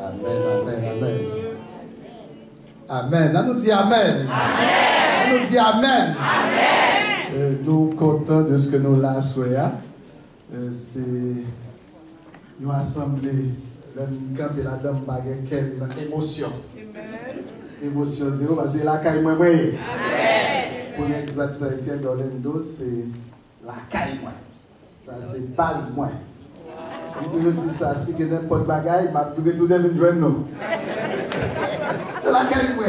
Amen, amen, amen. Amen. On nous dit amen. Amen. On nous dit amen. Amen. Nous sommes contents de ce que nous l'avons soya. C'est une assemblée. Quand la dame bague quelle émotion. Émotion zéro parce que la caille moi. Amen. Pour l'exploitation ici d'Orlando, c'est la caille moi. Ça c'est base moi. Je dis ça, si que n'importe bagaille, m'a pu tout deviner joindre nous. C'est la caille moi.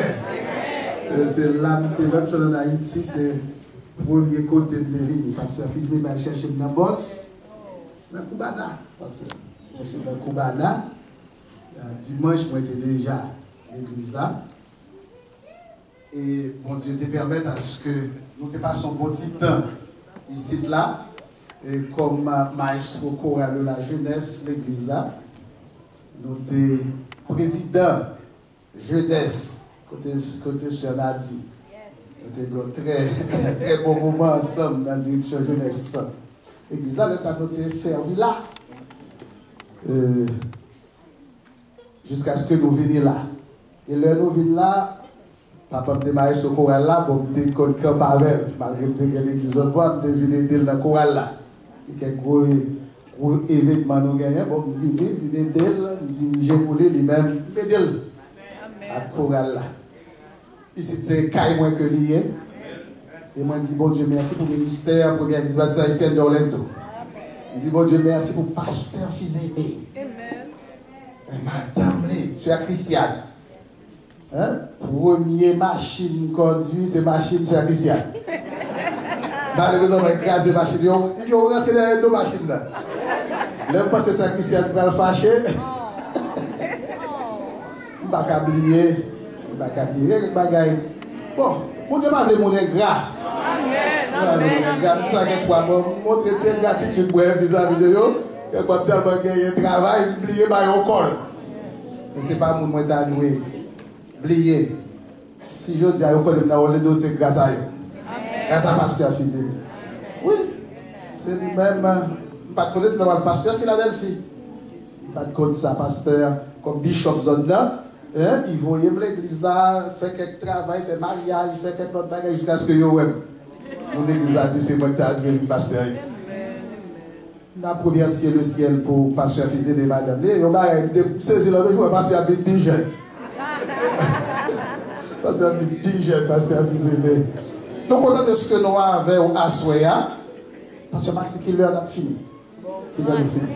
C'est l'âme de l'homme en Haïti, c'est le premier côté de l'Église. Parce que Fizé m'a cherché dans boss, dans Koubana. Parce que cherché dans Koubana. Dimanche, moi j'étais déjà à l'église là. Et bon Dieu te permette à ce que nous te passions un petit temps ici là. Et comme maestro choral de la jeunesse, l'église là, nous sommes président jeunesse, côté sur Nadi. Nous avons très, très bon moment ensemble dans la direction jeunesse. L'église là, ça nous a fait là. Jusqu'à ce que nous venions là. Et là, nous venons là, papa me démarre ce choral là, pour me dire qu'on camp avec, malgré que l'église de bois, me venir dans le choral là. Il y a un gros événement nous gagnons, bon, je viens d'elle, je dis, j'ai voulu lui-même, m'aider à choral là. Ici, c'est Kai moi que lié. Et moi, je dis, bon Dieu, merci pour le ministère, pour l'église haïtienne d'Orlando. Je dis, bon Dieu, merci pour le pasteur Fizé. Madame, chère Christiane. Hein? Première machine conduite, c'est machine chère Christiane. Malheureusement, on va écraser la machine. Ils vont rentrer dans les deux machines là. Là, parce que c'est Christiane qui va le fâcher. Je ne vais pas oublier. Je ne vais pas oublier. Bon, mon Dieu m'a fait mon gras. Amen. Ça, quelquefois, montrer cette gratitude pour vis-à-vis de eux. Quelquefois, ça va gagner un travail, oublier ma col. Mais ce n'est pas mon moyen d'allouer. Oublier. Si je dis à eux, c'est grâce à eux. Grâce à pasteur Fizé. Oui. C'est lui-même. Pas de connaître le pasteur Philadelphie. Pas de connaître ça, pasteur comme Bishop Zonda. Ils vont y l'église là, faire quelques travail, faire mariage, faire quelques autres bagages jusqu'à ce que vous aiment. Mon église a dit c'est moi qui ai admis le pasteur. La première ciel le ciel pour pasteur Fizé et madame. On va saisir l'autre jour, pasteur a bien jeune. Pasteur a bien jeune, pasteur Fizé. Nous sommes contents de ce que nous avons à Soya. Parce que Maxi Killer a fini. Qui va nous finir?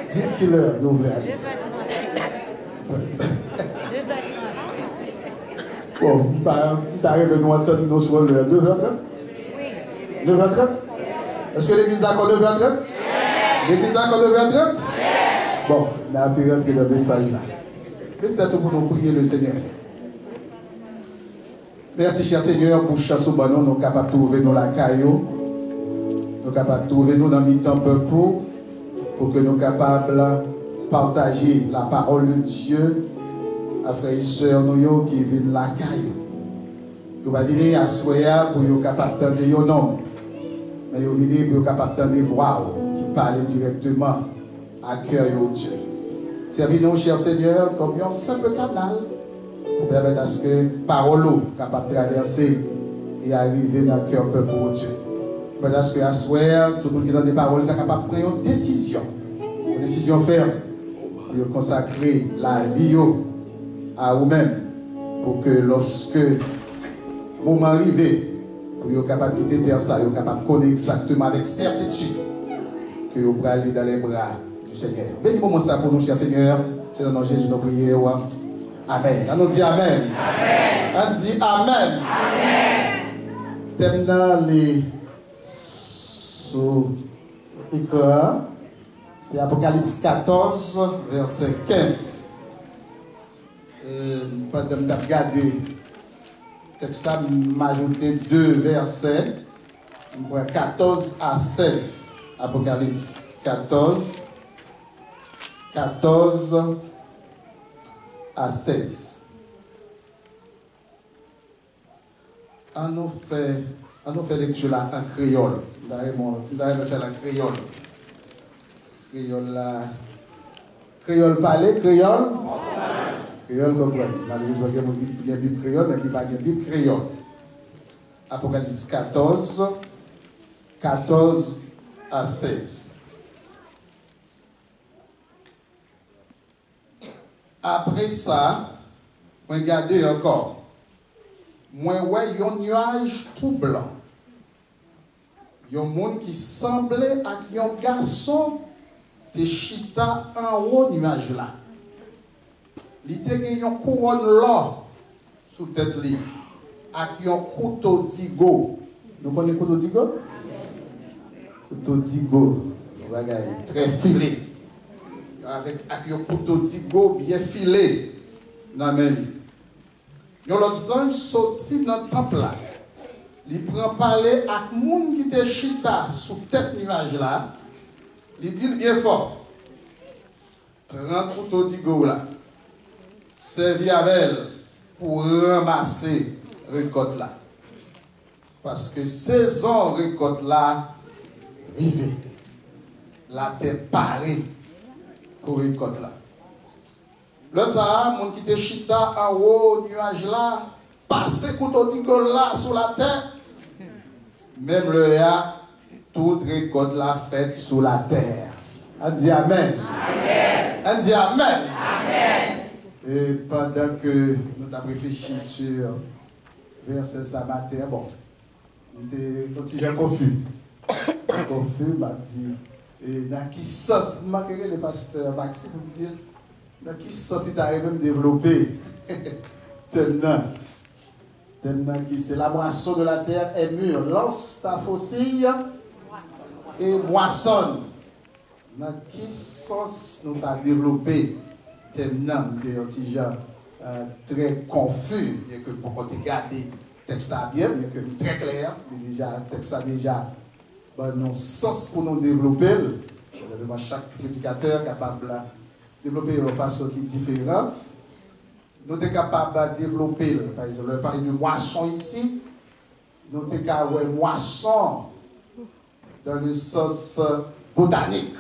10 Killer, nous voulons aller. Bon, nous arrivons à nous entendre nous sur le 9h30? 9h30? Est-ce que l'église est d'accord 9h30? L'église est d'accord 9h30? Bon, on a pu rentrer dans le message là. Mais c'est tout pour nous prier le Seigneur. Merci, cher Seigneur, pour chasse au banon, nous sommes capables de trouver dans la caillou. Nous sommes capables de trouver nous dans le temps pour que nous soyons capables de partager la parole de Dieu à frères et sœurs nous qui viennent la caillou. Nous allons venir à Soya pour être capables d'entendre nos noms. Mais nous venir pour être capables d'entendre voix qui parlent directement à cœur de Dieu. Servis-nous, cher Seigneur, comme un simple canal. Pour permettre à ce que parole capable de traverser et arriver dans le cœur peuple pour Dieu. Pour à ce que à soir, tout le monde qui a des paroles, c'est capable de prendre une décision ferme, pour consacrer la vie à vous-même, pour que lorsque le moment arrive, pour être capable de quitter terre, vous capable de connaître exactement avec certitude que vous pourrez aller dans les bras du Seigneur. Bénis-moi ça pour nous, cher Seigneur. C'est dans le nom de Jésus nous prions. Amen. On nous dit Amen. Amen. On dit Amen. Amen. Terminant les sous écran, c'est Apocalypse 14, verset 15. Pendant que je regarde le texte, je vais ajouter 2 versets, 14 à 16. Apocalypse 14 à 16. On nous fait lecture là en créole. Nous allons faire la créole. Créole là, Créole parler, créole. Créole comprendre. Malheureusement, il y a une Bible créole, mais il n'y a pas de Bible créole. Apocalypse 14, 14 à 16. Après ça, regardez encore. Moi, ouais, il y a un nuage tout blanc. Il y a un monde qui semblait à un garçon de chita en haut nuage là. Il était une couronne l'or sous tête li avec un couteau digo. Nous connaissons le couteau digo? Couteau digo, très filé. Avec un couteau digo bien filé dans la main. L'autre ange sorti dans le temple là. Il prend parler avec les gens qui étaient chita sous tête nuage là. Il dit bien fort. Prends le couteau digo là. Servi avec elle pour ramasser récolte là. Parce que saison récolte là, arrivée. La terre parée pour récolte là. Le Sahara, mon qui était chita en haut, nuage là, passé couteau digo là sur la terre. Même le ya, toute récolte là faite sur la terre. On dit Amen. Amen. On dit Amen. Amen. Et pendant que nous avons réfléchi sur verset ça matin, bon, on était un petit peu confus. Confus, m'a dit, et dans qui sens, m'a créé le pasteur Maxime pour me dire, dans qui sens il arrive à me développer tenant qui c'est la moisson de la terre est mûre, lance ta faucille et moissonne. Dans qui sens nous avons développé tenant des petits gens très confus, bien que pour regarder le texte bien, bien que très clair, mais déjà le texte a déjà un sens pour nous développer. Chaque prédicateur est capable de développer de façon qui est différente. Nous sommes capables de développer, par exemple, on parle de moisson ici, nous sommes capables de moisson dans le sens botanique.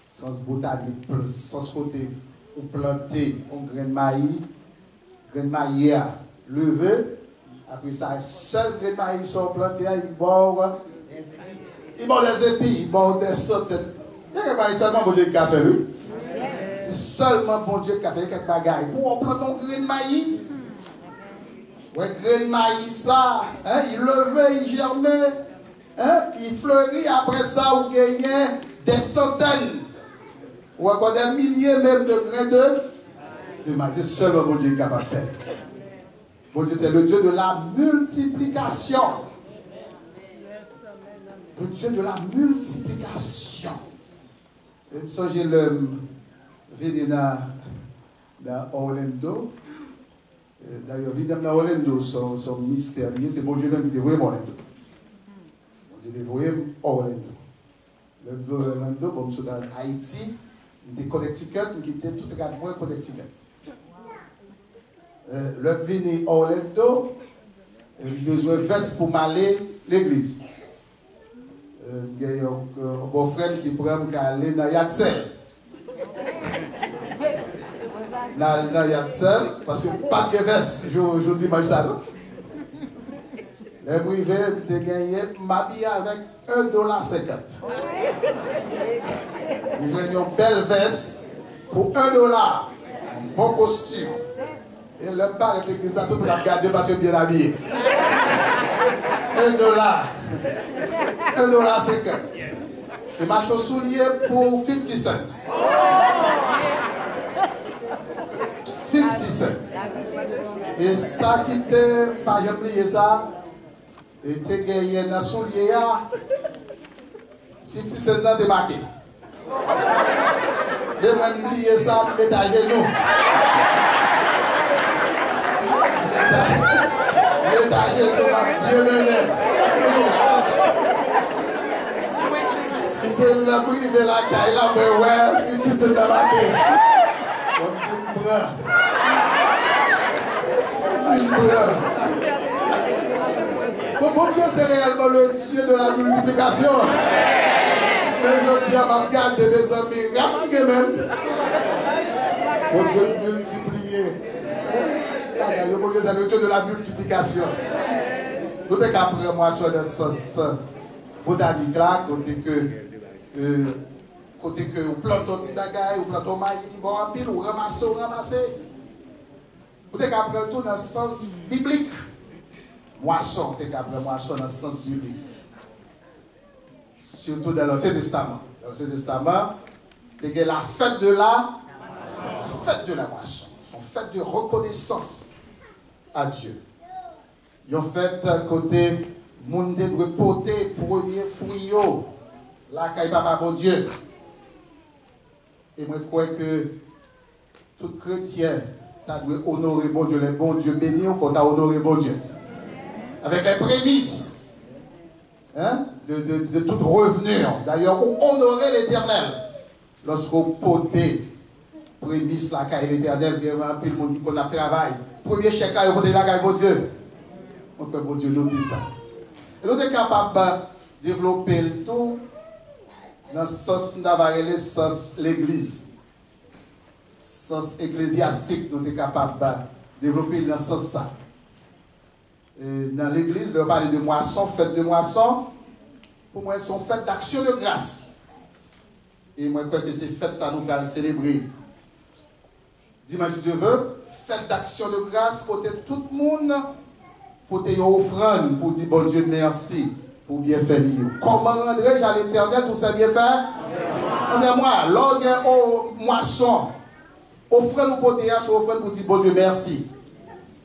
Sens botanique, sens côté ou planter un grain de maïs levé, après ça, seul grain de maïs sont plantés, ils boivent des épis, ils boivent des centaines. Il y a seulement bon Dieu qui a fait, oui. C'est seulement bon Dieu qui a fait quelques bagailles. Pour prendre un grain de maïs, ouais, grain de maïs, ça, hein, il levait, il germait, hein, il fleurit, après ça, vous gagnez des centaines. Ou encore des milliers même de grains de maïs. C'est seulement mon Dieu qui est capable de faire. Mon Dieu, c'est le Dieu de la multiplication. Le Dieu de la multiplication. Et ça, j'ai le vu dans Orlando. D'ailleurs, évidemment, dans Orlando, son mystérieux, c'est mon Dieu qui dévoue Orlando. Mon Dieu dévoue Orlando. Le Orlando, comme ça, dans Haïti, des Connecticut, qui était tout à fait Connecticut. Le venu Orlando, il a besoin de veste pour m'aller l'église. Il y a un beau-frère qui pourrait aller dans Yatsel. Dans Yatsel, parce que pas de veste, je dis moi ça. Les privés de gagner m'habiller avec $1,50. Ils ont une belle veste pour $1. Bon costume. Et le bar est église à tout pour la garder parce que bien habillé. $1. $1,50. Et ma chose soulier pour 50 cents. 50 cents. Et ça qui était, par exemple, ça, était gagné dans le soulier, 50 cents dans démarqué. Et moi, je oublié ça, je mets à genoux. Je mets à genoux, bien mené. C'est le bruit de la caille là, mais ouais, il dit c'est tabaqué. On dit brun. On dit brun. Bon Dieu, c'est réellement le Dieu de la multiplication. Mais je dis à ma garde mes amis, regardez même. Bon Dieu multiplier. Bon Dieu, c'est le Dieu de la multiplication. Nous sommes qu'après moi sur le sens botanique là, côté que vous plantez un petit bagaille, vous plantez un maïs, bon, en pile, vous ramassez. Vous sommes qu'après tout dans le sens biblique. Moisson, vous sommes qu'après moisson dans le sens biblique. Surtout dans l'Ancien Testament. Dans l'Ancien Testament, c'est la fête de la moisson. C'est une fête de reconnaissance à Dieu. Ils ont fait côté monde de porter premier fruit là quand papa bon Dieu. Et moi je crois que tout chrétien doit honorer bon Dieu, les bons Dieu bénis, il faut honorer bon Dieu. Avec les prémices de tout revenu. D'ailleurs, on honorer l'Éternel lorsqu'on portait prémices là quand l'Éternel bien rempli le monde qu'on a travaillé. Premier chèque là, on portait là quand bon Dieu. On peut bon Dieu nous dire ça. Et nous sommes capables de développer le tout dans le sens de sens l'église. Sens ecclésiastique, nous sommes capables de développer dans ce sens ça. Dans l'église, on parle de moisson, fête de moisson. Pour moi, c'est une fête d'action de grâce. Et moi, je crois que ces fêtes, ça nous va célébrer. Dis-moi si Dieu veut, fête d'action de grâce, côté tout le monde. Pour te une offrande, pour dire bon Dieu merci, pour bien faire. Comment rendrai-je à l'Éternel tout ça bien fait? Rendez-moi, l'orgue au moisson. Offrande pour te c'est offrande pour dire bon Dieu merci.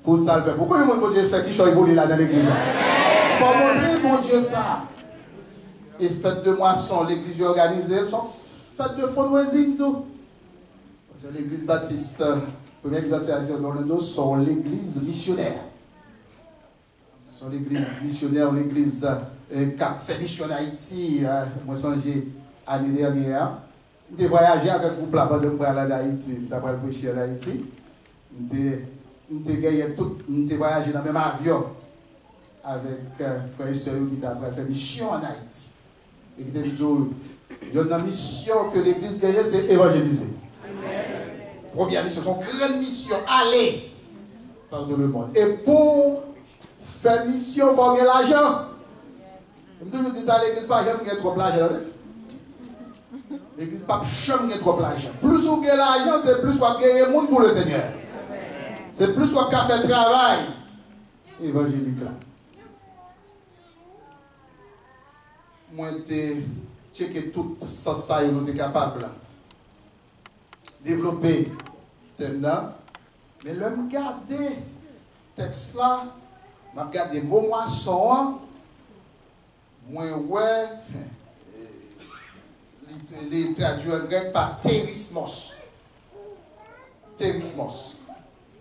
Pour ça le faire. Pourquoi le bon Dieu fait qui soit évolué là dans l'église? Pour montrer bon Dieu ça. Et fête de moisson, l'église organisée, sont fête de fundraising tout. Parce que l'église baptiste, première église baptiste dans le dos, sont l'église missionnaire. Sur l'église missionnaire, l'église qui a fait mission en Haïti. Moi, j'ai l'année dernière, j'ai voyagé avec un groupe là-bas de Haïti. J'ai prêché en Haïti. J'ai voyagé dans le même avion avec frère et soeur qui ont fait mission en Haïti. Et qui dit, il y a une mission que l'église gagne, c'est évangéliser. Première mission, son grande mission, aller par tout le monde. Et pour faire mission, il faut gagner l'argent. Je me dis ça, l'église pas jamais gagner trop l'argent. L'église pas jamais gagner trop l'argent. Plus vous gagnez l'argent, c'est plus vous gagnez le monde pour le Seigneur. C'est plus vous fait le travail évangélique là. Moi, je checké tout ça, ça, et nous sommes capables de développer thème là. Mais le me garder texte là, je regarde des mots moissons, moi ouais, les traduits en grec par térismos. Térismos.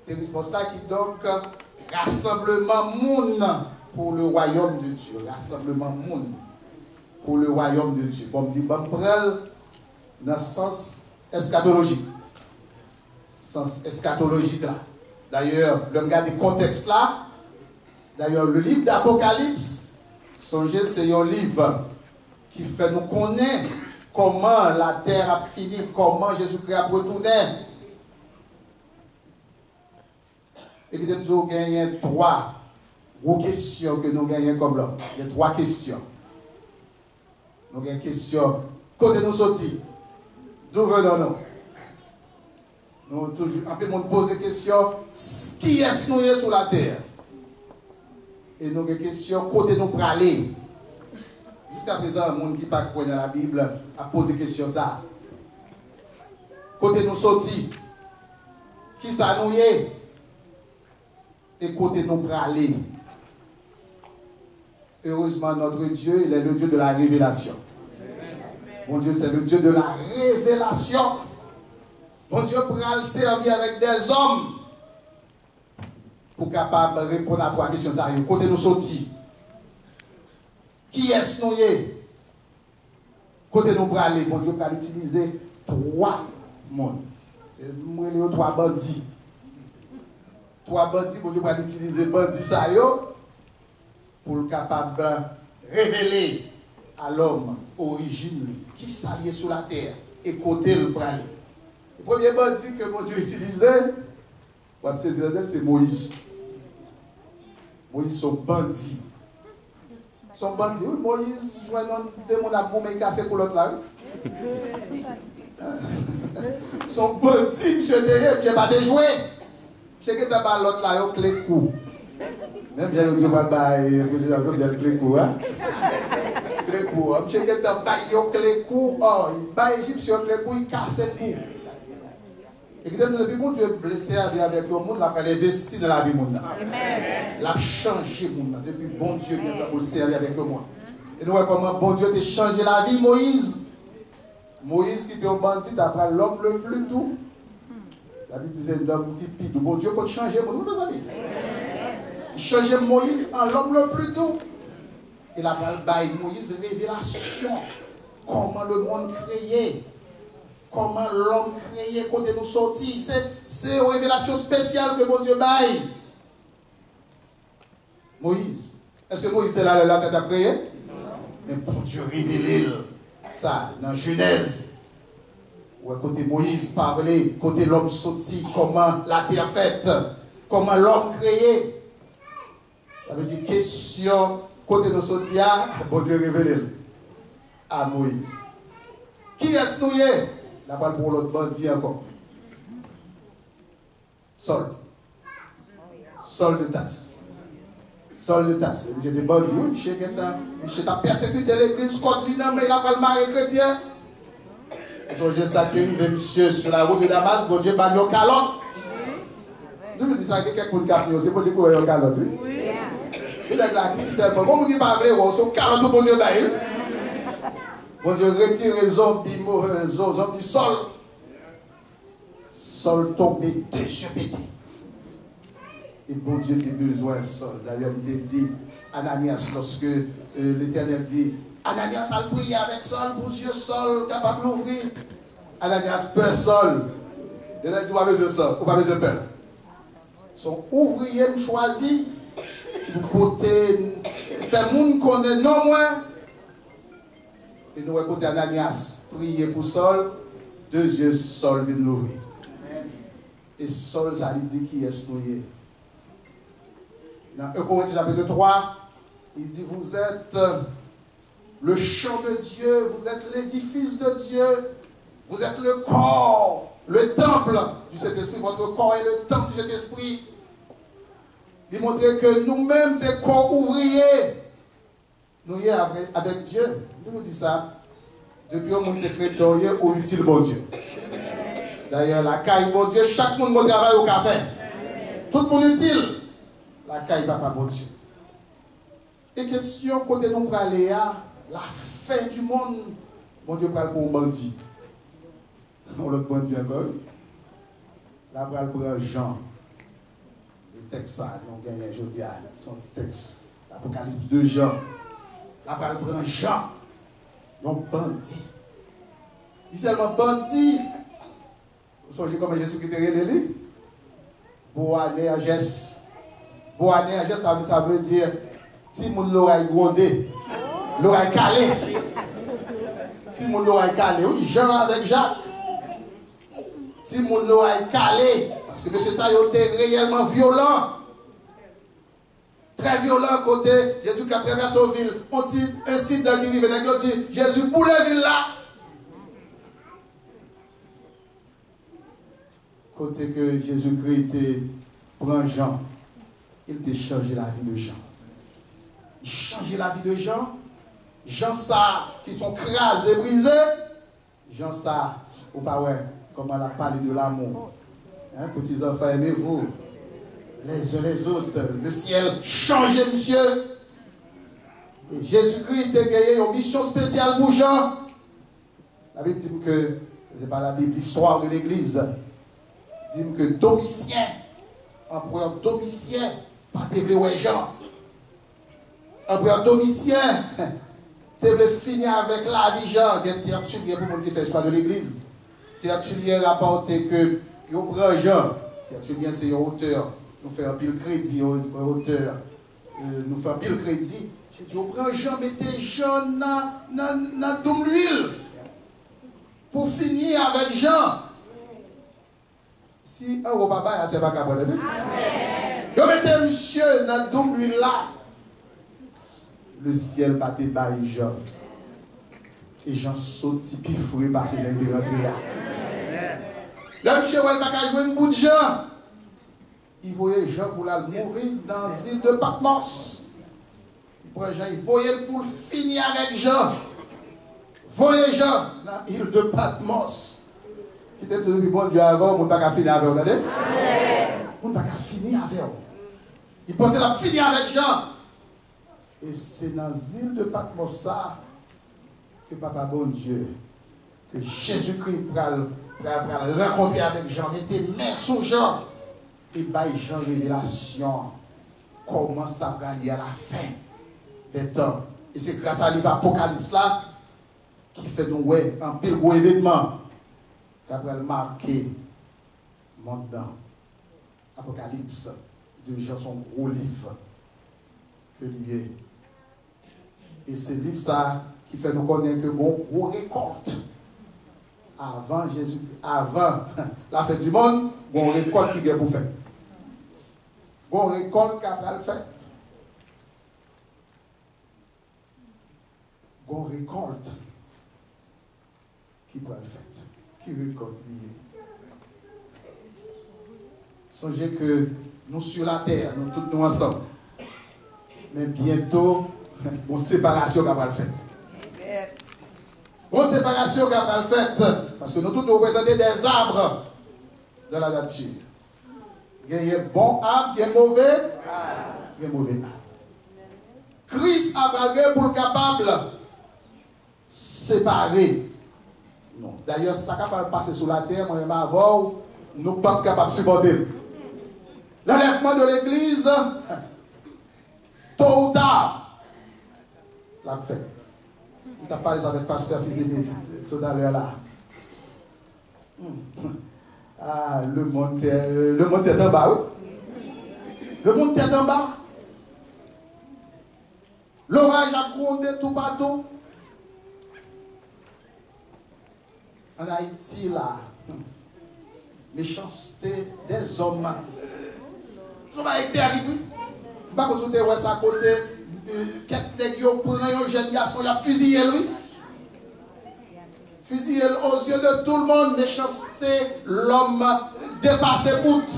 Térismos là qui donc rassemblement monde pour le royaume de Dieu. Rassemblement monde pour le royaume de Dieu. Bon, je dis, bon, prendre dans le sens eschatologique. Sens eschatologique là. D'ailleurs, le regarde le contexte là. D'ailleurs, le livre d'Apocalypse, songez, c'est un livre qui fait nous connaître comment la terre a fini, comment Jésus-Christ a retourné. Et puis, nous gagnons trois questions que nous gagnons comme l'homme. Il y a trois questions. Nous avons une question. Côté nous sortis. D'où venons-nous? Nous toujours, un peu monde pose des questions. Qui est-ce nous sur la terre? Et nous avons une question. Côté nous pour aller. Jusqu'à présent, le monde qui pas dans la Bible a posé des questions ça. Côté nous sortis. Qui ça nous est? Et côté nous pour aller. Heureusement, notre Dieu, il est le Dieu de la révélation. Mon Dieu, c'est le Dieu de la révélation. Mon Dieu pourra le servir avec des hommes pour capable de répondre à trois questions. Côté nous sortis. Qui est-ce nous est? Côté nous pour aller, mon Dieu pourra utiliser trois mondes. C'est trois bandits. Trois bandits, mon Dieu pourra utiliser bandits ça pour le capable de révéler à l'homme origine qui s'allie sur la terre et côté le pour aller. Le premier bandit que mon Dieu utilisait, c'est Moïse. Moïse, son bandit. Son bandit, oui, Moïse, je vois des mon amour, mais il cassé pour l'autre là. Son bandit, monsieur derrière, je n'ai pas déjoué. Je sais que tu n'as pas l'autre là, il clé de cou. Même bien, je ne vais pas dire clé de cou. Clé de cou. Je sais que tu as pas clé de cou. Oh, il bat Égyptien clé de cou, il casse le cou. Et que depuis que Dieu est blessé avec le monde, il a investi dans la vie du monde. Il a changé le monde. Depuis que bon Dieu vient pour le servir avec le monde. Et nous voyons comment bon Dieu a changé la vie Moïse. Moïse qui était un bandit après l'homme le plus doux. La Bible disait l'homme qui pide. Bon Dieu peut changer. Il changeait Moïse en l'homme le plus doux. Il a parlé de Moïse révélation. Comment le monde créé. Comment l'homme créé, côté nous sortir. C'est une révélation spéciale que mon Dieu baille. Moïse. Est-ce que Moïse est là la tête à prier? Non. Mais bon Dieu révélé ça dans Genèse. Ouais, côté Moïse parlait, côté l'homme sorti, comment la terre faite, comment l'homme créé. Ça veut dire question, côté nous sortir, bon Dieu révélé à Moïse. Qui est-ce nous? La parole pour l'autre bandit encore. Saul. Saul de Tasse. Saul de Tasse. J'ai des bandits. Je t'ai persécuté l'église contre lui, mais il a pas le mari chrétien. J'ai ça qui arrive, monsieur, sur la route de Damas, bon Dieu, ban yon calotte. Nous nous disons ça, quelqu'un pour le capter, c'est pour dire qu'on a yon calotte, oui. Il est là, qui s'y fait pas. Comment vous dites pas vrai, on se calotte tout bon Dieu, d'ailleurs. Bon Dieu retire les zombies Saul. Saul tombé dessus pété. Et bon Dieu a besoin de Saul. D'ailleurs, il a dit, Ananias, lorsque l'Éternel dit, Ananias a prié avec Saul, pour Dieu, Saul, capable d'ouvrir. Ananias peur Saul. Il a dit, pas besoin de Saul, pas besoin de peur. Son ouvrier choisi, pour faire monde connaître non moins. Et nous écoutons Ananias prier pour Saul, 2 yeux, Saul vient l'ouvrir. Et Saul, ça lui dit qui est noué. Dans 1 Corinthiens chapitre 3, il dit, vous êtes le champ de Dieu, vous êtes l'édifice de Dieu, vous êtes le corps, le temple du Saint-Esprit, votre corps est le temple du Saint-Esprit. Il montrait que nous-mêmes, c'est corps ouvriers. Nous y avec Dieu. Nous dit ça. Depuis au monde c'est chrétien, ou utile bon Dieu. D'ailleurs, la caille bon Dieu, chaque monde me travaille au café. Tout le monde utile. La caille papa bon Dieu. Et question côté nous parler à la fin du monde. Bon Dieu parle pour un bandit. On l'autre bandit encore. Là, parle pour un Jean. Le texte ça, nous gagnons aujourd'hui son texte. L'Apocalypse de Jean. Là, parle pour un Jean. Un bandit. Il seulement bandit. Vous songez comment Jésus qui était révélé? Boanerges. Boanerges, ça veut dire si mon l'oreille grondé, l'oreille calée. Si mon l'oreille calée, oui, Jean avec Jacques. Si mon l'oreille calée, parce que monsieur ça, il était réellement violent. Très violent côté Jésus qui a traversé la ville. On dit un site dans qui rive, on dit Jésus pour la ville là. Côté que Jésus-Christ était prend Jean, il a changé la vie de Jean. Il a changé la vie de Jean. Jean ça qui sont crasés, brisés. Jean ça, ou pas ouais, comment elle a parlé de l'amour. Hein, petits enfants, aimez-vous les uns les autres. Le ciel change, monsieur. Et Jésus-Christ a gagné une mission spéciale pour Jean. La Bible dit que, c'est pas la Bible, l'histoire de l'Église, dit que Domitien, empereur Domitien, pas t'es ouais Jean. Empereur Domitien, t'es finir avec la vie Jean. Il y a un tertulier pour qui fait l'histoire de l'Église. Tertulier rapporté que, il prend Jean. Tertulier, c'est un auteur. Nous faisons un pile crédit au auteur. Nous faisons un pile crédit. J'ai dit, on prend Jean, mettez Jean dans l'huile. Pour finir avec Jean. Si un au papa, il n'y a pas qu'à prendre. Yo mettez monsieur dans le double lui là. Le ciel battait par Jean. Et Jean saute puis fouet par ses intérêts. Là, monsieur, il va jouer une bout de Jean. Il voyait Jean pour la mourir dans l'île de Patmos. Il prend Jean, il voyait pour finir avec Jean. Voyez Jean dans l'île de Patmos. Qui était tout bon Dieu avant, on ne peut pas finir avec vous. On ne peut pas finir avec vous. Il pensait la finir avec Jean. Et c'est dans l'île de Patmos ça que Papa bon Dieu, que Jésus-Christ va rencontrer avec Jean, mettez main sur Jean. Et bail Jean révélation. Comment ça va aller à la fin des temps. Et c'est grâce à l'Apocalypse là qui fait donc ouais, un pile gros événement qu'après le marqué maintenant. Apocalypse de Jean, son gros livre que lié. Et c'est le livre ça qui fait nous connaître que bon gros récolte. Avant Jésus, avant la fête du monde, bon récolte qui est pour faire. Bon récolte qu'après le fait. Bon récolte qui pourra le fait. Qui récolte lié. Songez que nous sur la terre, nous tous nous ensemble. Mais bientôt, une séparation qui va le faire. Une séparation qui va le faire. Parce que nous tous nous représentons des arbres de la nature. Il y a bon arbre, il y a mauvais. Il y a mauvais arbre. Christ a valé pour le capable séparer. Non. D'ailleurs, ça capable de passer sur la terre, moi, avant, nous ne sommes pas capables de supporter. L'enlèvement de l'église, tôt ou tard, l'a fait. On t'a parlé avec le pasteur physique tout à l'heure là. Ah, le monde est en bas, oui. Le monde est en bas. L'orage a grondé tout partout. En Haïti, là, méchanceté des hommes. Ça va être arrivé. Je ne sais pas si vous avez ça côté. Quelques nègres prennent un jeune garçon, il a fusillé lui. Fusillé aux yeux de tout le monde, méchanceté, l'homme dépassé route.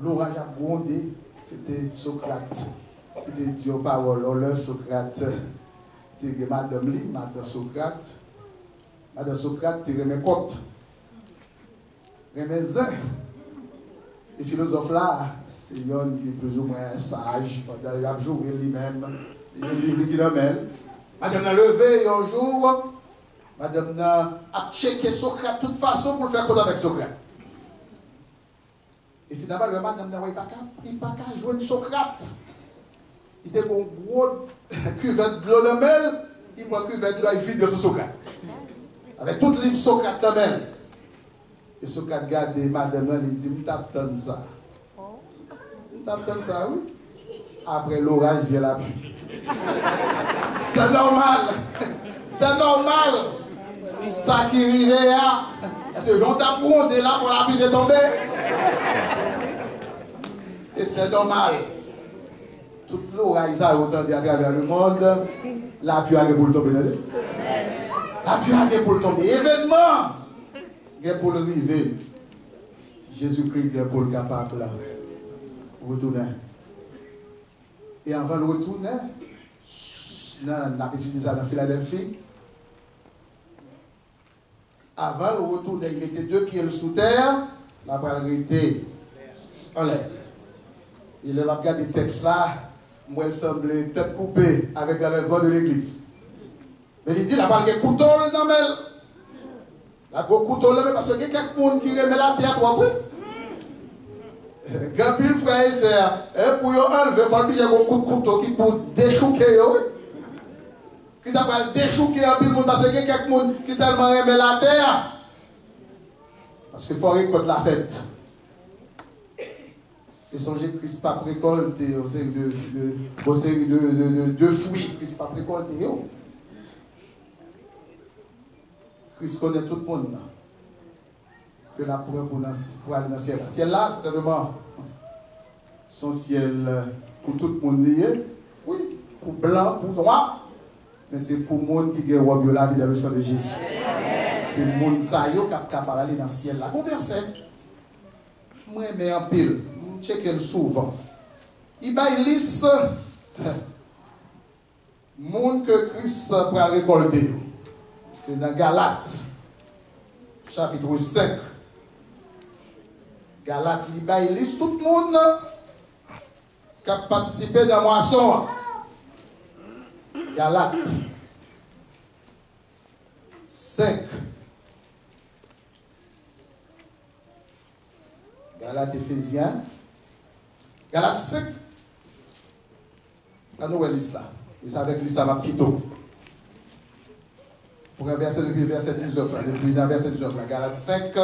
L'orage a grondé, c'était Socrate. Il était dit aux paroles, Socrate. Tu es Madame Li, Madame Socrate. Madame Socrate, tu es mes côtes. Les les philosophes là, c'est un qui est plus ou moins sage, il a joué lui-même, il y a un livre qui l'emmène. Madame a levé un jour, Madame a checké Socrate de toute façon pour le faire connaître avec Socrate. Et finalement, le madame n'a pas qu'à jouer Socrate. Il était un gros cuvette de l'eau de mel, il prend cuvette de l'eau vide de Socrate. Avec tout le livre Socrate de mel. Et Socrate garde madame, il dit, je t'attends ça. Je t'attends ça, oui. Après l'orage vient la pluie. C'est normal. C'est normal. Ça qui arrive là. Parce que l'on t'a grondé là pour la pluie de tomber. Et c'est normal. Toute l'orage, ça a autant à travers le monde. La pluie arrive pour le tomber. La pluie arrive pour le tomber. Événement. Pour le river, Jésus-Christ est pour le capable là. Retourner. Et avant de retourner, on a étudié ça dans Philadelphie. Avant de retourner, il mettait 2 pieds sous terre, la parité en l'air. Il a regardé le texte là, moi il semblait tête coupée avec l'enlèvement de l'église. Mais il dit, la parole est couteau dans le la gros couteau là, parce que quelqu'un qui remet la terre, quoi, oui. Quand il frère et sœur, pour enlever, il faut que j'ai un coup de couteau qui pour déchouquer, oui. Qui s'appelle déchouquer un peu, parce que quelqu'un qui seulement remet la terre. Parce qu'il faut récolter la fête. Et songez que Christ n'a pas récolté au série de fruits. Christ n'a pas récolté. Christ connaît tout le monde. Que la preuve pour aller dans le ciel. Le ciel là, c'est vraiment son ciel pour tout le monde lié. Oui, pour blanc, pour noir. Mais c'est pour le monde qui a la vie dans le sang de Jésus. C'est le monde qui est capable d'aller dans le ciel là. Bon verset. Moi, je en pile. Je check souvent. Il y a une liste de monde que Christ peut récolter. C'est dans Galates, chapitre 5. Galates, il y a une liste tout le monde qui a participé dans la moisson. Galates 5. Galates Éphésiens. Galates 5. À nous, lire ça. Et ça avec lui, ça va plutôt. Pour un verset depuis le verset 19. Depuis le verset 19. Galates 5,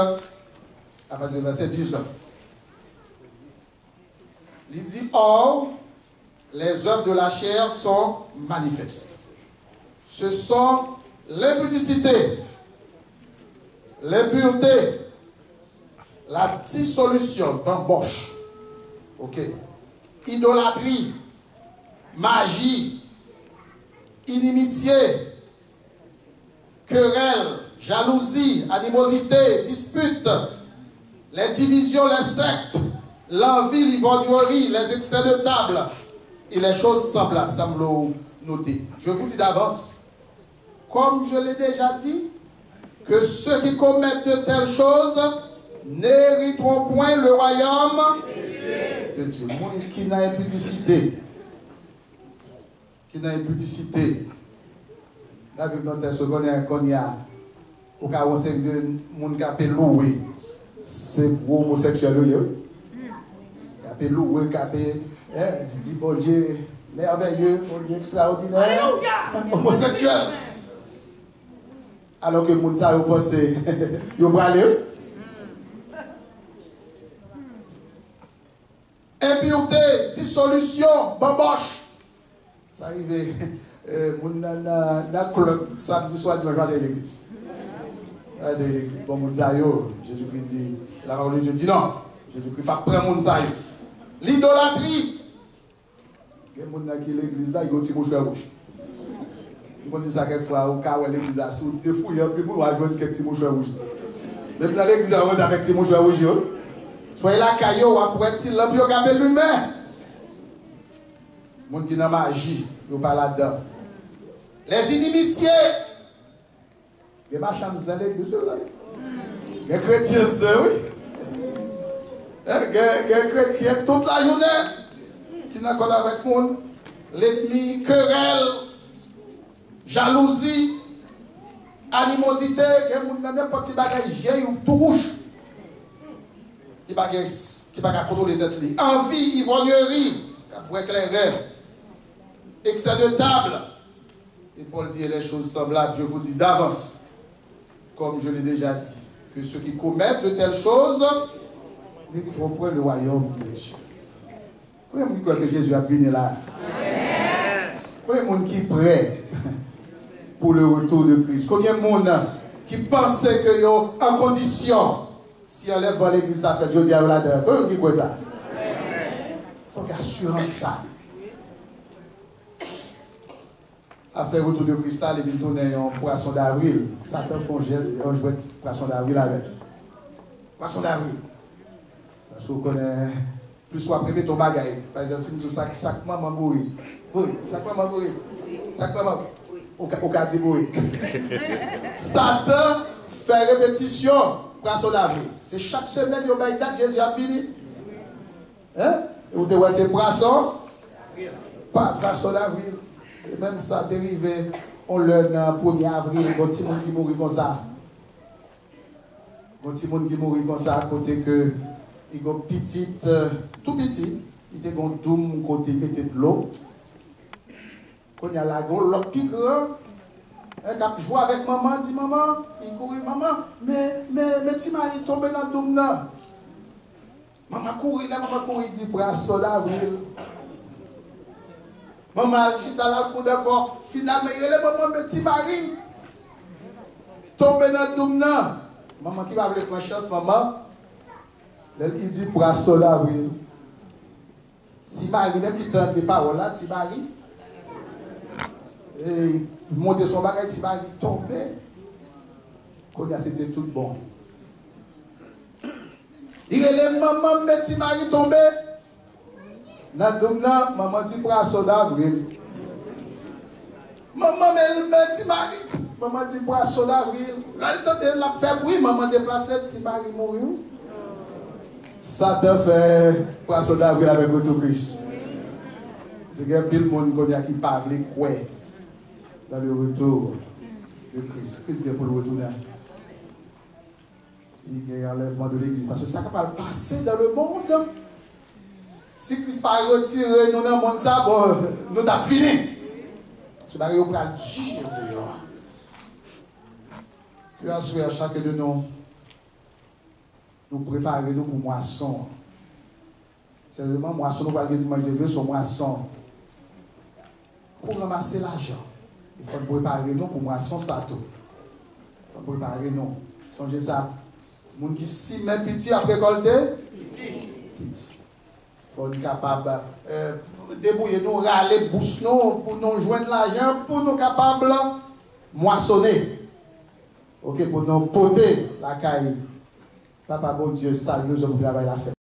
à partir du verset 19. Il dit, or, les œuvres de la chair sont manifestes. Ce sont l'impudicité, l'impureté, la dissolution, d'embauche, ok, idolâtrie, magie, inimitié, querelle, jalousie, animosité, dispute, les divisions, les sectes, l'envie, l'ivrognerie, les excès de table et les choses semblables. Ça me l'a noté. Je vous dis d'avance, comme je l'ai déjà dit, que ceux qui commettent de telles choses n'hériteront point le royaume de Dieu. Le monde qui n'a impudicité, là, dans tel secondaire, qu'on y a, au cas où c'est de monde qui a fait louer, c'est pour homosexuel. Qui a loué, qui a dit bon Dieu, merveilleux, bon Dieu extraordinaire, homosexuel. Alors que les gens ont pensé, ils ont aller. Impureté, dissolution, bamboche. Ça arrive, dans le club, samedi soir, tu vas regarder l'église. Bon, Jésus-Christ dit, la parole de Dieu dit non. Jésus-Christ pas prend mon sayo. L'idolâtrie. Il y a des gens qui l'église là, ils ont un petit mouchoir rouge. Ils dit ça quelquefois, au cas où l'église a sous des fouilles, puis pour jouer avec un petit mouchoir rouge. Même dans l'église, on avec un petit mouchoir rouge. Soyez là, caillou, après, il a pu regarder l'humain. Les gens qui ont magie, ils ne sont pas là-dedans. Les inimitiés. Les marchands de l'église, les chrétiens, oui. Les chrétiens, toute la journée, qui n'ont pas avec monde, l'ennemi, querelle, jalousie, animosité, les gens qui n'ont pas de bagage, ou tout rouge, qui n'ont pas de contrôler tête, envie, ivrognerie, qui faut éclairer, excès de table. Il faut dire les choses semblables, je vous dis d'avance, comme je l'ai déjà dit, que ceux qui commettent de telles choses n'hériteront point le royaume de Dieu. Combien de gens que Jésus a venu là? Combien de gens qui prêt pour le retour de Christ? Combien de gens qui pensaient qu'ils sont en condition, si on lève dans l'église, ça fait Dieu dire là-dedans. Combien de gens qui croient ça? Il faut assurer ça. A fait retour de cristal et puis tourner un poisson d'avril. Satan fait un jouet de poisson d'avril avec. Poisson d'avril. Parce qu'on connaît plus soit prévu ton bagaille. Par exemple, si nous sac maman mourir. Oui, sac maman mourir. Sac maman. Au cas de mourir. Satan fait répétition poisson d'avril. C'est chaque semaine, il y a date, Jésus a fini. Hein? Et vous voyez ces poissons? Pas poisson d'avril. Et même ça, t'es arrivé, on l'a dans le 1er avril, il y a un petit monde qui mourit comme ça. Il y a un petit monde qui mourit comme ça, à côté que, il y a une petite, tout petit, il y a un doum côté mettre de l'eau. Quand il y a la gueule, l'autre plus grand, il a joué avec maman, dit maman, il courit, maman, mais petit mari tombé dans le doum là. Maman courit, il dit, poisson d'avril. Maman, chita là le coup d'effort. Finalement, il est le moment petit mari. tomber dans le doumna. Maman qui va prendre chance, maman. Il dit pour un soldat avril. Si Marie, même qui tente des paroles là, si Marie. Et monter son bagage, si Marie tomber. Quand c'était tout bon. Il est maman, mais si Marie tomber. Dans le doumna, maman dit pour un soldat avril. Maman, mais si Marie. Maman dit pour un soldat avril. Là, il tente de la faire, oui, maman déplacée, si Marie mourir. Ça te fait poisson d'avril avec Christ. C'est qu'il y a plein de monde qui parle quoi dans le retour de Christ. Christ est pour le retour. Il y a un enlèvement de l'église. Parce que ça va passer dans le monde. Si Christ pas retiré nous dans le monde, ça, bon, nous avons fini. Ce baril est prêt à dur dehors. Que à souhait chacun de nous préparer nous pour moisson. Sérieusement, moisson, nous allons dimanche de Dieu sur moisson. Pour ramasser l'argent, il faut préparer nous pour moisson ça tout. Il faut préparer nous. Songez ça. Les gens qui si même petit à récolter, petit. Il faut être capable de débrouiller nous, râler bouche nous, pour nous joindre l'argent, pour nous capables moissonner. Ok, pour nous porter la caille. Papa, bon Dieu, salue nous, je vous travaille la fête.